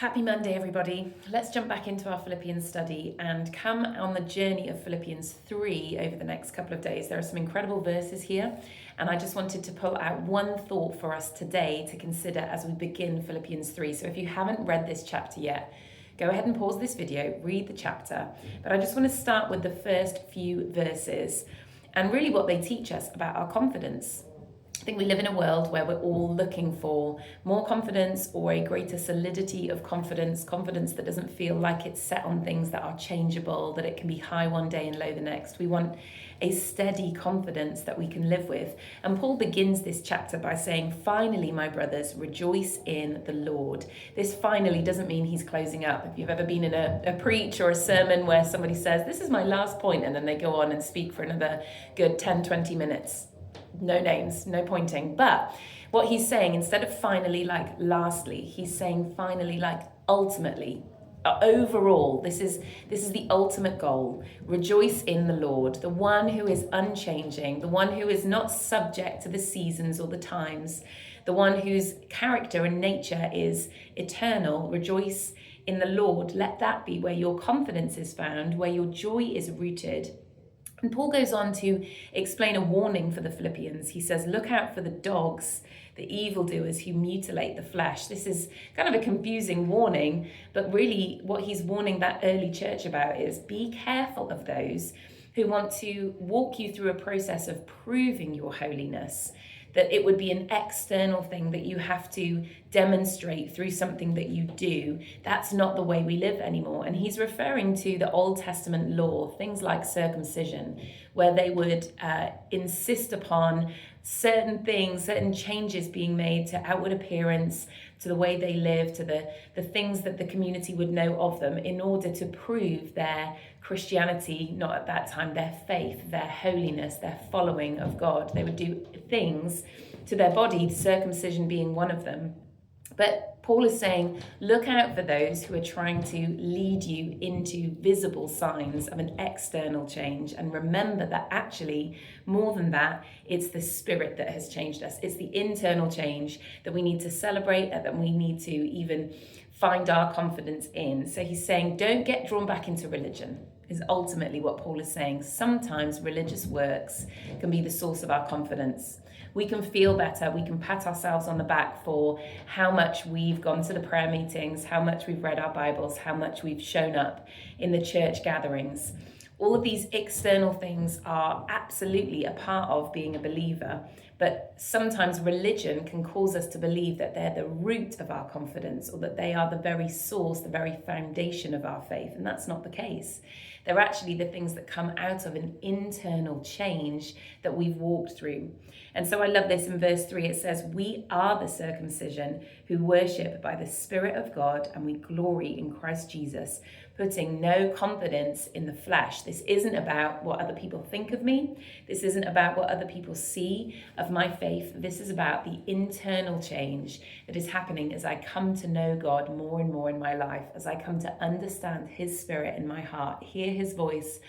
Happy Monday, everybody. Let's jump back into our Philippians study and come on the journey of Philippians 3 over the next couple of days. There are some incredible verses here, and I just wanted to pull out one thought for us today to consider as we begin Philippians 3. So if you haven't read this chapter yet, go ahead and pause this video, read the chapter. But I just want to start with the first few verses and really what they teach us about our confidence. I think we live in a world where we're all looking for more confidence or a greater solidity of confidence that doesn't feel like it's set on things that are changeable, that it can be high one day and low the next. We want a steady confidence that we can live with. And Paul begins this chapter by saying, finally, my brothers, rejoice in the Lord. This finally doesn't mean he's closing up. If you've ever been in a preach or a sermon where somebody says, this is my last point, and then they go on and speak for another good 10, 20 minutes. No names, no pointing. But what he's saying, instead of finally like lastly, he's saying finally like ultimately. Overall, this is the ultimate goal. Rejoice in the Lord, the one who is unchanging, the one who is not subject to the seasons or the times, the one whose character and nature is eternal. Rejoice in the Lord. Let that be where your confidence is found, where your joy is rooted. And Paul goes on to explain a warning for the Philippians. He says, look out for the dogs, the evildoers who mutilate the flesh. This is kind of a confusing warning, but really what he's warning that early church about is be careful of those who want to walk you through a process of proving your holiness, that it would be an external thing that you have to demonstrate through something that you do. That's not the way we live anymore. And he's referring to the Old Testament law, things like circumcision, where they would insist upon certain things, certain changes being made to outward appearance, to the way they live, to the things that the community would know of them in order to prove their Christianity, not at that time, their faith, their holiness, their following of God. They would do things to their body, circumcision being one of them. But Paul is saying, look out for those who are trying to lead you into visible signs of an external change. And remember that actually, more than that, it's the Spirit that has changed us. It's the internal change that we need to celebrate and that we need to even find our confidence in. So he's saying, don't get drawn back into religion, is ultimately what Paul is saying. Sometimes religious works can be the source of our confidence. We can feel better. We can pat ourselves on the back for how much we've gone to the prayer meetings, how much we've read our Bibles, how much we've shown up in the church gatherings. All of these external things are absolutely a part of being a believer, but sometimes religion can cause us to believe that they're the root of our confidence or that they are the very source, the very foundation of our faith, and that's not the case. They're actually the things that come out of an internal change that we've walked through. And so I love this in verse 3. It says, we are the circumcision who worship by the Spirit of God, and we glory in Christ Jesus, putting no confidence in the flesh. This isn't about what other people think of me. This isn't about what other people see of my faith. This is about the internal change that is happening as I come to know God more and more in my life, as I come to understand his Spirit in my heart, hear his voice,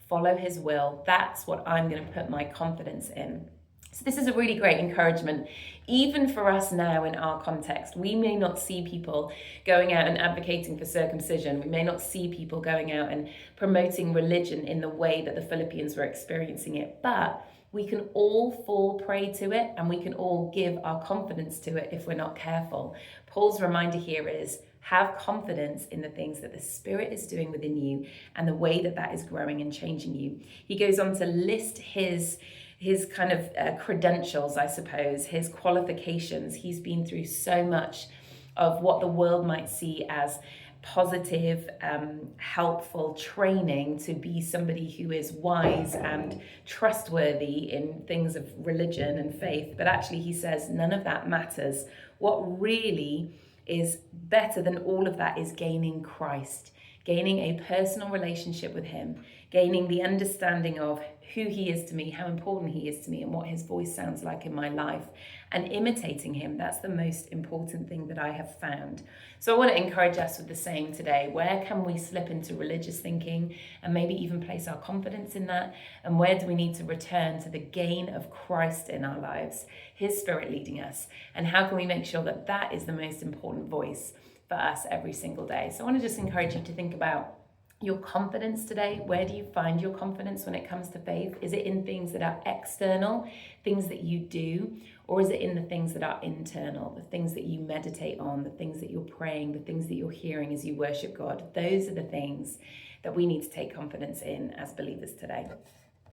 follow his will. That's what I'm going to put my confidence in. So this is a really great encouragement, even for us now in our context. We may not see people going out and advocating for circumcision. We may not see people going out and promoting religion in the way that the Philippians were experiencing it, but we can all fall prey to it, and we can all give our confidence to it if we're not careful. Paul's reminder here is, have confidence in the things that the Spirit is doing within you and the way that that is growing and changing you. He goes on to list his kind of credentials, I suppose, his qualifications. He's been through so much of what the world might see as positive, helpful training to be somebody who is wise and trustworthy in things of religion and faith. But actually, he says, none of that matters. What really is better than all of that is gaining Christ, gaining a personal relationship with him, gaining the understanding of who he is to me, how important he is to me, and what his voice sounds like in my life, and imitating him. That's the most important thing that I have found. So I want to encourage us with the same today. Where can we slip into religious thinking and maybe even place our confidence in that? And where do we need to return to the gain of Christ in our lives, his Spirit leading us? And how can we make sure that that is the most important voice for us every single day. So I want to just encourage you to think about your confidence today. Where do you find your confidence when it comes to faith? Is it in things that are external, things that you do, or is it in the things that are internal, the things that you meditate on, the things that you're praying, the things that you're hearing as you worship God? Those are the things that we need to take confidence in as believers today.